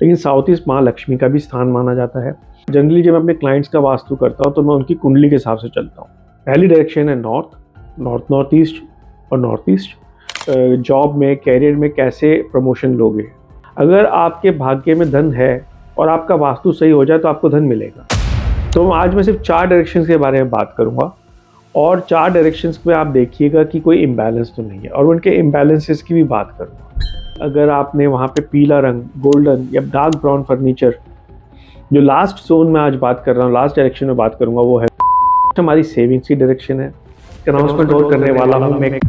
लेकिन south east माँ लक्ष्मी का भी स्थान माना जाता है। जनरली जब मैं अपने क्लाइंट्स का वास्तु करता हूँ तो मैं उनकी कुंडली के हिसाब से चलता हूँ। पहली डायरेक्शन है नॉर्थ ईस्ट और नॉर्थ ईस्ट। जॉब में, कैरियर में कैसे प्रमोशन लोगे। अगर आपके भाग्य में धन है और आपका वास्तु सही हो जाए तो आपको धन मिलेगा। तो आज मैं सिर्फ 4 डायरेक्शंस के बारे में बात करूंगा और 4 डायरेक्शंस में आप देखिएगा कि कोई इम्बैलेंस तो नहीं है, और उनके इम्बैलेंसेस की भी बात करूंगा। अगर आपने वहाँ पे पीला रंग, गोल्डन या डार्क ब्राउन फर्नीचर, जो लास्ट जोन में आज बात कर रहा हूँ, लास्ट डायरेक्शन में बात करूंगा, वो है हमारी सेविंग्स की डायरेक्शन है। अनाउंसमेंट और करने वाला हूँ मैं।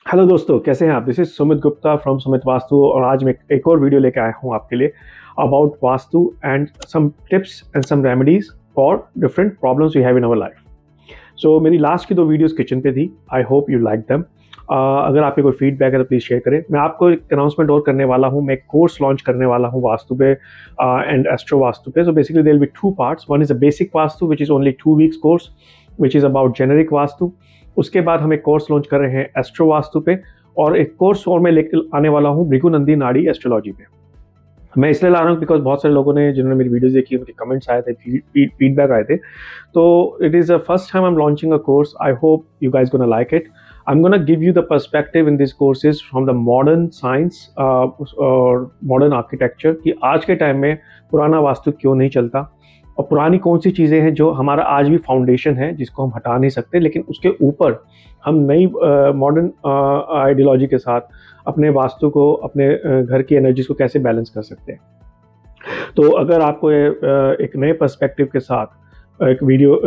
हेलो दोस्तों, कैसे हैं आप? This is Sumit Gupta from Sumit vastu, और आज मैं एक और वीडियो लेकर आया हूँ आपके लिए about vastu and some tips and some remedies for different problems we have in our life. So मेरी लास्ट की 2 वीडियोस किचन पे थी। I hope you like them. अगर आपके कोई फीडबैक है तो प्लीज़ शेयर करें। मैं आपको एक अनाउंसमेंट और करने वाला हूँ। मैं एक कोर्स लॉन्च करने वाला हूँ वास्तु पे एंड एस्ट्रो वास्तु पे। So basically there will be 2 parts. One is a basic Vastu which is only 2 weeks course which is about generic Vastu. उसके बाद हम एक कोर्स लॉन्च कर रहे हैं एस्ट्रो वास्तु पे, और एक कोर्स और मैं लेकर आने वाला हूँ भृगुनंदी नाड़ी एस्ट्रोलॉजी पे। मैं इसलिए ला रहा हूँ बिकॉज बहुत सारे लोगों ने, जिन्होंने मेरी वीडियोस देखी, उनके कमेंट्स आए थे, फीडबैक आए थे। तो it is the first time I am launching a course. I hope you guys gonna like it. I am gonna give you the perspective in this courses from the modern science और modern architecture, कि आज के time में पुराना वास्तु क्यों नहीं चलता, और पुरानी कौन सी चीज़ें हैं जो हमारा आज भी फाउंडेशन है जिसको हम हटा नहीं सकते, लेकिन उसके ऊपर हम नई मॉडर्न आइडियोलॉजी के साथ अपने वास्तु को, अपने घर की एनर्जीज को कैसे बैलेंस कर सकते हैं। तो अगर आपको एक नए पर्सपेक्टिव के साथ एक वीडियो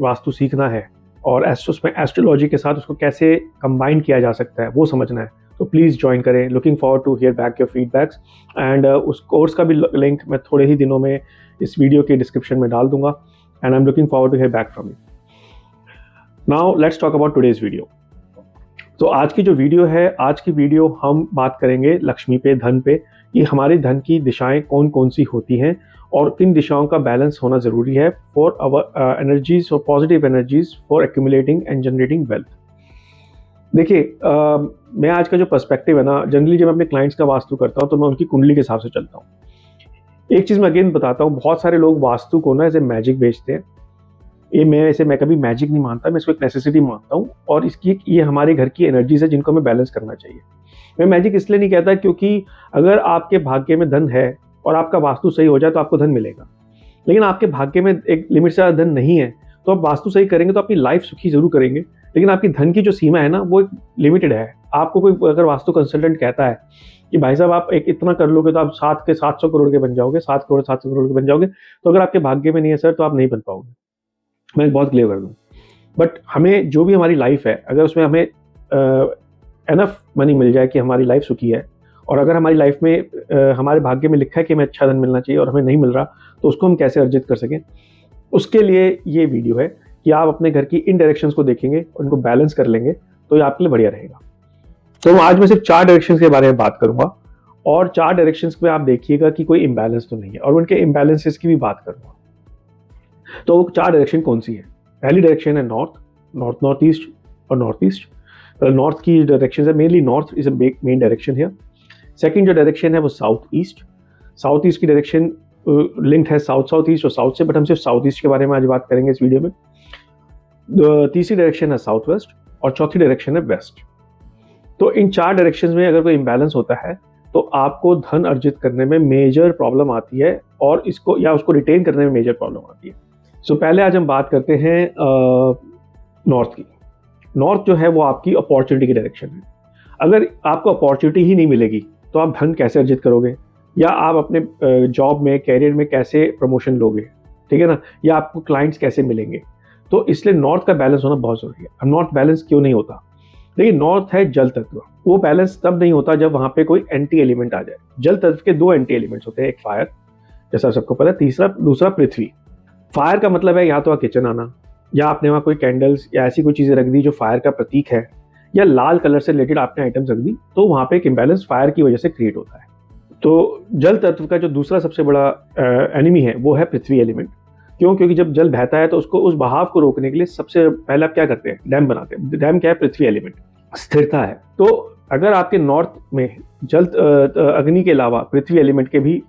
वास्तु सीखना है और एस्ट्रोलॉजी के साथ उसको कैसे कंबाइन किया जा सकता है वो समझना है, तो प्लीज़ ज्वाइन करें। Looking forward to hear back your feedbacks, and उस कोर्स का भी लिंक मैं थोड़े ही दिनों में इस वीडियो के डिस्क्रिप्शन में डाल दूंगा। And I am looking forward to hear back from you. Now let's talk about today's video. तो आज की जो वीडियो है, आज की वीडियो हम बात करेंगे लक्ष्मी पे, धन पे, कि हमारे धन की दिशाएं कौन कौन सी होती हैं और किन दिशाओं का बैलेंस होना ज़रूरी है फॉर आवर एनर्जीज और positive energies for accumulating and generating wealth. देखिए, मैं आज का जो पर्सपेक्टिव है ना, जनरली जब मैं अपने क्लाइंट्स का वास्तु करता हूँ तो मैं उनकी कुंडली के हिसाब से चलता हूँ। एक चीज़ मैं अगेन बताता हूँ, बहुत सारे लोग वास्तु को ना एज ए मैजिक बेचते हैं। मैं कभी मैजिक नहीं मानता, मैं इसको एक नेसेसिटी मानता हूँ, और ये हमारे घर की एनर्जीज है जिनको हमें बैलेंस करना चाहिए। मैं मैजिक इसलिए नहीं कहता क्योंकि अगर आपके भाग्य में धन है और आपका वास्तु सही हो जाए तो आपको धन मिलेगा, लेकिन आपके भाग्य में एक लिमिट से ज़्यादा धन नहीं है तो आप वास्तु सही करेंगे तो अपनी लाइफ सुखी जरूर करेंगे, लेकिन आपकी धन की जो सीमा है ना वो एक लिमिटेड है। आपको कोई अगर वास्तु कंसल्टेंट कहता है कि भाई साहब आप एक इतना कर लोगे तो आप 700 करोड़ के बन जाओगे, 7 करोड़ 700 करोड़ के बन जाओगे, तो अगर आपके भाग्य में नहीं है सर तो आप नहीं बन पाओगे। मैं बहुत क्लियर कर दूँ, बट हमें जो भी हमारी लाइफ है, अगर उसमें हमें एनफ मनी मिल जाए कि हमारी लाइफ सुखी है, और अगर हमारी लाइफ में हमारे भाग्य में लिखा है कि हमें अच्छा धन मिलना चाहिए और हमें नहीं मिल रहा, तो उसको हम कैसे अर्जित कर सकें, उसके लिए ये वीडियो है कि आप अपने घर की इन डायरेक्शंस को देखेंगे, उनको बैलेंस कर लेंगे तो ये आपके लिए बढ़िया रहेगा। तो आज मैं सिर्फ 4 डायरेक्शंस के बारे में बात करूंगा, और 4 डायरेक्शंस में आप देखिएगा कि कोई इम्बैलेंस तो नहीं है, और उनके इम्बैलेंसेस की भी बात करूंगा। तो 4 डायरेक्शन कौन सी है? पहली डायरेक्शन है नॉर्थ ईस्ट और नॉर्थ ईस्ट। नॉर्थ की डायरेक्शन है, mainly north is a main direction है। सेकंड जो डायरेक्शन है वो साउथ ईस्ट की डायरेक्शन लिंक्ड है साउथ ईस्ट और साउथ से, बट हम सिर्फ साउथ ईस्ट के बारे में आज बात करेंगे इस वीडियो में। तीसरी डायरेक्शन है साउथ वेस्ट, और चौथी डायरेक्शन है वेस्ट। तो इन 4 डायरेक्शन में अगर कोई इम्बैलेंस होता है तो आपको धन अर्जित करने में मेजर प्रॉब्लम आती है, और उसको रिटेन करने में मेजर प्रॉब्लम आती है। सो पहले आज हम बात करते हैं नॉर्थ की। नॉर्थ जो है वो आपकी अपॉर्चुनिटी की डायरेक्शन है। अगर आपको अपॉर्चुनिटी ही नहीं मिलेगी तो आप धन कैसे अर्जित करोगे, या आप अपने जॉब में, कैरियर में कैसे प्रमोशन लोगे, ठीक है ना, या आपको क्लाइंट्स कैसे मिलेंगे। तो इसलिए नॉर्थ का बैलेंस होना बहुत जरूरी है। अब नॉर्थ बैलेंस क्यों नहीं होता? देखिए, नॉर्थ है जल तत्व, वो बैलेंस तब नहीं होता जब वहाँ पे कोई एंटी एलिमेंट आ जाए। जल तत्व के 2 एंटी एलिमेंट्स होते हैं, एक फायर, जैसा सबको पता है, दूसरा पृथ्वी। फायर का मतलब है या तो किचन आना, या आपने वहाँ कोई कैंडल्स या ऐसी कोई चीज़ें रख दी जो फायर का प्रतीक है, या लाल कलर से रिलेटेड आपने आइटम्स रख दी, तो वहाँ पे एक इम्बैलेंस फायर की वजह से क्रिएट होता है। तो जल तत्व का जो दूसरा सबसे बड़ा एनिमी है वो है पृथ्वी एलिमेंट। क्यों? क्योंकि जब जल बहता है तो उस बहाव को रोकने के लिए सबसे पहले आप क्या करते हैं? डैम बनाते हैं। डैम क्या है? पृथ्वी एलिमेंट, स्थिरता है। तो अगर आपके नॉर्थ में जल अग्नि के अलावा पृथ्वी एलिमेंट के भी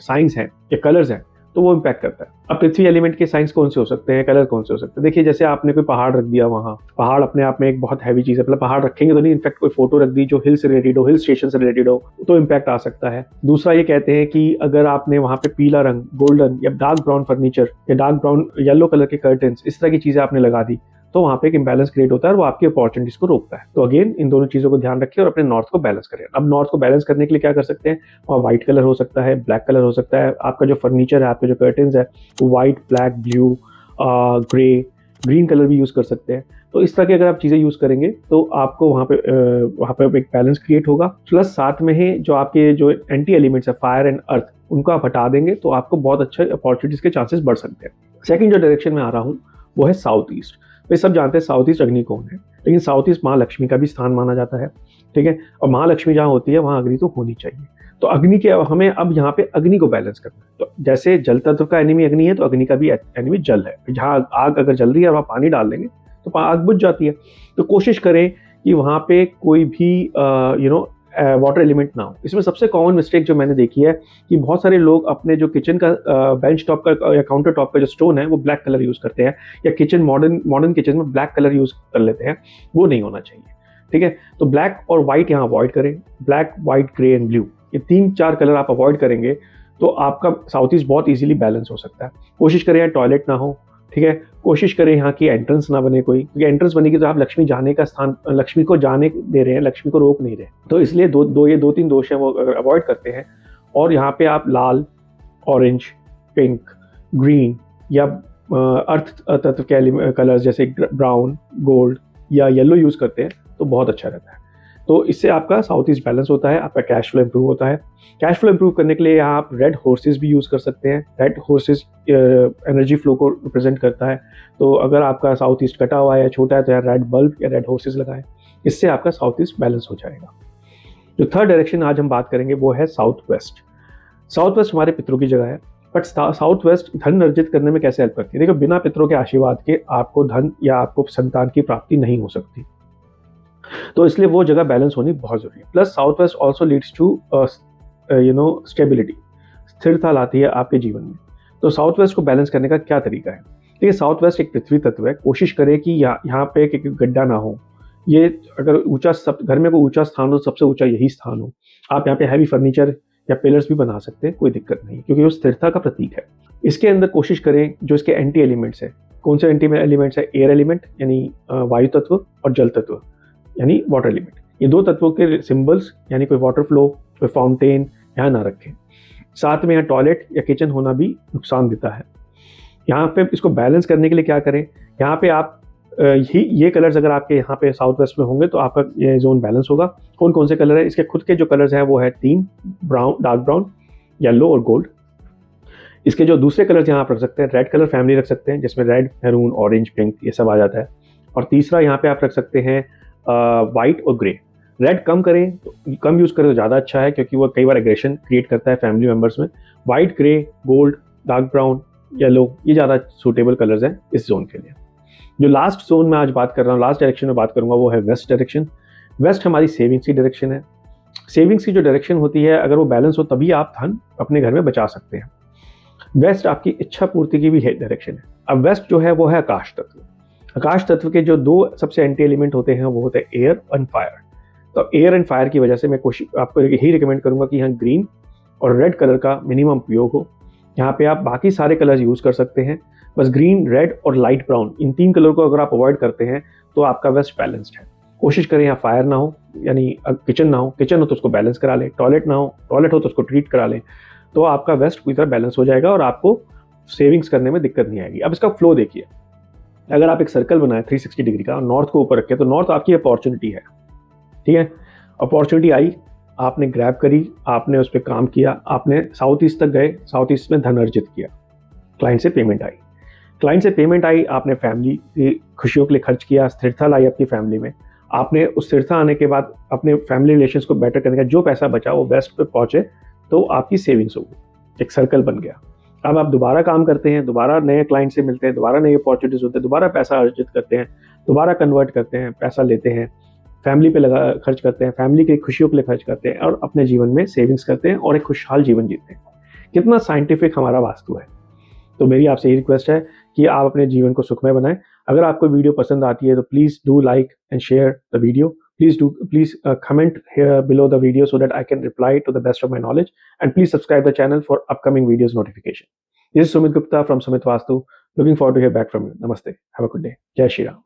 साइंस हैं या कलर्स हैं तो वो इम्पैक्ट करता है। अब पृथ्वी एलिमेंट के साइंस कौन से हो सकते हैं, कलर कौन से हो सकते हैं? देखिए, जैसे आपने कोई पहाड़ रख दिया, वहाँ पहाड़ अपने आप में एक बहुत हैवी चीज़ है, मतलब पहाड़ रखेंगे तो नहीं, इनफैक्ट कोई फोटो रख दी जो हिल से रिलेटेड हो, हिल स्टेशन से रिलेटेड हो, तो इम्पैक्ट आ सकता है। दूसरा ये कहते हैं कि अगर आपने वहाँ पे पीला रंग, गोल्डन या डार्क ब्राउन फर्नीचर या डार्क ब्राउन येलो कलर के कर्टन्स, इस तरह की चीज़ें आपने लगा दी, तो वहाँ पे एक इम्बैलेंस क्रिएट होता है और वो आपकी अपॉर्चुनिटीज को रोकता है। तो अगेन इन दोनों चीज़ों को ध्यान रखिए और अपने नॉर्थ को बैलेंस करें। अब नॉर्थ को बैलेंस करने के लिए क्या कर सकते हैं? वहाँ व्हाइट कलर हो सकता है, ब्लैक कलर हो सकता है, आपका जो फर्नीचर है, आपके जो कर्टन्स है वो white, black, blue, grey, green colour भी यूज़ कर सकते हैं। तो इस तरह की अगर आप चीज़ें यूज़ करेंगे तो आपको वहाँ पे एक बैलेंस क्रिएट होगा। प्लस साथ में ही जो आपके जो एंटी एलिमेंट्स है, फायर एंड अर्थ, उनको आप हटा देंगे तो आपको बहुत अच्छे अपॉर्चुनिटीज़ के चांसेस बढ़ सकते हैं। सेकेंड जो डायरेक्शन में आ रहा हूँ वो है साउथ ईस्ट। वे सब जानते हैं साउथ ईस्ट अग्नि कौन है, लेकिन साउथ ईस्ट माँ लक्ष्मी का भी स्थान माना जाता है, ठीक है। और माँ लक्ष्मी जहाँ होती है वहाँ अग्नि तो होनी चाहिए। तो अग्नि के हमें अब यहाँ पे अग्नि को बैलेंस करना है। तो जैसे जल तत्व का एनिमी अग्नि है तो अग्नि का भी एनिमी जल है। जहाँ आग अगर जल रही है और वहाँ पानी डाल देंगे तो आग बुझ जाती है। तो कोशिश करें कि वहाँ पे कोई भी वाटर एलिमेंट ना हो। इसमें सबसे कॉमन मिस्टेक जो मैंने देखी है कि बहुत सारे लोग अपने जो किचन का बेंच टॉप का या काउंटर टॉप का जो स्टोन है वो ब्लैक कलर यूज़ करते हैं, या किचन मॉडर्न किचन में ब्लैक कलर यूज़ कर लेते हैं। वो नहीं होना चाहिए, ठीक है। तो ब्लैक और वाइट यहाँ अवॉइड करें। Black, white, grey and blue, ये 3-4 कलर आप अवॉइड करेंगे तो आपका साउथ ईस्ट बहुत इजीली बैलेंस हो सकता है। कोशिश करें यहाँ टॉयलेट ना हो, ठीक है। कोशिश करें यहाँ की एंट्रेंस ना बने कोई, क्योंकि एंट्रेंस बनेगी तो आप लक्ष्मी जाने का स्थान, लक्ष्मी को जाने दे रहे हैं, लक्ष्मी को रोक नहीं रहे। तो इसलिए ये 2-3 दोष हैं वो अगर अवॉइड करते हैं और यहाँ पे आप लाल, ऑरेंज, पिंक, ग्रीन या अर्थ तत्व के कलर्स जैसे ब्राउन, गोल्ड या येलो यूज़ करते हैं तो बहुत अच्छा रहता है। तो इससे आपका साउथ ईस्ट बैलेंस होता है, आपका कैश फ्लो इंप्रूव होता है। कैश फ्लो इंप्रूव करने के लिए यहाँ आप रेड हॉर्सेस भी यूज़ कर सकते हैं। रेड हॉर्सेस एनर्जी फ्लो को रिप्रेजेंट करता है। तो अगर आपका साउथ ईस्ट कटा हुआ है या छोटा है तो यहाँ रेड बल्ब या रेड हॉर्सेस लगाएं, इससे आपका साउथ ईस्ट बैलेंस हो जाएगा। जो थर्ड डायरेक्शन आज हम बात करेंगे वो है साउथ वेस्ट। साउथ वेस्ट हमारे पितरों की जगह है, बट साउथ वेस्ट धन अर्जित करने में कैसे हेल्प करती है? देखो, बिना पितरों के आशीर्वाद के आपको धन या आपको संतान की प्राप्ति नहीं हो सकती, तो इसलिए वो जगह बैलेंस होनी बहुत जरूरी है। Plus south west also leads to stability, स्थिरता लाती है आपके जीवन में। तो साउथ वेस्ट को बैलेंस करने का क्या तरीका है? देखिए, साउथ वेस्ट एक पृथ्वी तत्व है। कोशिश करें कि यहाँ पे एक गड्ढा ना हो। ये अगर ऊंचा घर में कोई ऊंचा स्थान हो, सबसे ऊंचा यही स्थान हो। आप यहाँ पे हैवी फर्नीचर या पिलर्स भी बना सकते हैं, कोई दिक्कत नहीं, क्योंकि वो स्थिरता का प्रतीक है। इसके अंदर कोशिश करें जो इसके एंटी एलिमेंट्स है। कौन से एंटी एलिमेंट्स है? एयर एलिमेंट यानी वायु तत्व और जल तत्व यानी वाटर एलिमेंट। ये दो तत्वों के सिंबल्स यानी कोई वाटर फ्लो, कोई फाउंटेन यहाँ ना रखें। साथ में यहाँ टॉयलेट या किचन होना भी नुकसान देता है। यहाँ पे इसको बैलेंस करने के लिए क्या करें? यहाँ पे आप ये कलर्स अगर आपके यहाँ पे साउथ वेस्ट में होंगे तो आपका ये जोन बैलेंस होगा। कौन कौन से कलर है? इसके खुद के जो कलर्स हैं वो है 3, ब्राउन, डार्क ब्राउन, येलो और गोल्ड। इसके जो दूसरे कलर्स यहाँ आप रख सकते हैं, रेड कलर फैमिली रख सकते हैं जिसमें रेड, मैरून, ऑरेंज, पिंक ये सब आ जाता है। और तीसरा यहाँ पे आप रख सकते हैं वाइट और ग्रे। रेड कम करें, तो कम यूज़ करें तो ज़्यादा अच्छा है, क्योंकि वो कई बार एग्रेशन क्रिएट करता है फैमिली मेम्बर्स में। White, grey, gold, dark brown, yellow ये ज़्यादा सूटेबल कलर्स हैं इस जोन के लिए। जो लास्ट जोन में आज बात कर रहा हूँ, लास्ट डायरेक्शन में बात करूँगा वो है वेस्ट डायरेक्शन। वेस्ट हमारी सेविंग्स की डायरेक्शन है। सेविंग्स की जो डायरेक्शन होती है, अगर वो बैलेंस हो तभी आप धन अपने घर में बचा सकते हैं। वेस्ट आपकी इच्छा पूर्ति की भी डायरेक्शन है। अब वेस्ट जो है वो है आकाश तत्व। आकाश तत्व के जो 2 सबसे एंटी एलिमेंट होते हैं वो होते हैं एयर एंड फायर। तो एयर एंड फायर की वजह से मैं आपको यही रिकमेंड करूंगा कि यहाँ ग्रीन और रेड कलर का मिनिमम उपयोग हो। यहाँ पे आप बाकी सारे कलर्स यूज़ कर सकते हैं, बस ग्रीन, रेड और लाइट ब्राउन इन 3 कलर को अगर आप अवॉइड करते हैं तो आपका वेस्ट बैलेंस्ड है। कोशिश करें यहाँ फायर ना हो, यानी किचन ना हो, किचन हो तो उसको बैलेंस करा लें। टॉयलेट ना हो, टॉयलेट हो तो उसको ट्रीट करा लें। तो आपका वेस्ट पूरी तरह बैलेंस हो जाएगा और आपको सेविंग्स करने में दिक्कत नहीं आएगी। अब इसका फ्लो देखिए, अगर आप एक सर्कल बनाए 360 डिग्री का, नॉर्थ को ऊपर रखें तो नॉर्थ आपकी अपॉर्चुनिटी है, ठीक है। अपॉर्चुनिटी आई, आपने ग्रैब करी, आपने उस पर काम किया, आपने साउथ ईस्ट तक गए, साउथ ईस्ट में धन अर्जित किया, क्लाइंट से पेमेंट आई, आपने फैमिली की खुशियों के लिए खर्च किया, स्थिरता लाई अपनी फैमिली में। आपने उस स्थिरता आने के बाद अपने फैमिली रिलेशंस को बेटर करने का जो पैसा बचा वो वेस्ट पे पहुंचे तो आपकी सेविंग्स होगी, एक सर्कल बन गया। अब आप दोबारा काम करते हैं, दोबारा नए क्लाइंट से मिलते हैं, दोबारा नई अपॉर्चुनिटीज होते हैं, दोबारा पैसा अर्जित करते हैं, दोबारा कन्वर्ट करते हैं, पैसा लेते हैं, फैमिली पे लगा खर्च करते हैं, फैमिली की खुशियों के लिए खर्च करते हैं और अपने जीवन में सेविंग्स करते हैं और एक खुशहाल जीवन जीते हैं। कितना साइंटिफिक हमारा वास्तु है। तो मेरी आपसे यही रिक्वेस्ट है कि आप अपने जीवन को सुखमय बनाएं। अगर आपको वीडियो पसंद आती है तो please do like and share the video. Please comment here below the video so that I can reply to the best of my knowledge, and please subscribe the channel for upcoming videos notification. This is Sumit Gupta from Sumit Vastu. Looking forward to hear back from you. Namaste. Have a good day. Jai Shri Ram.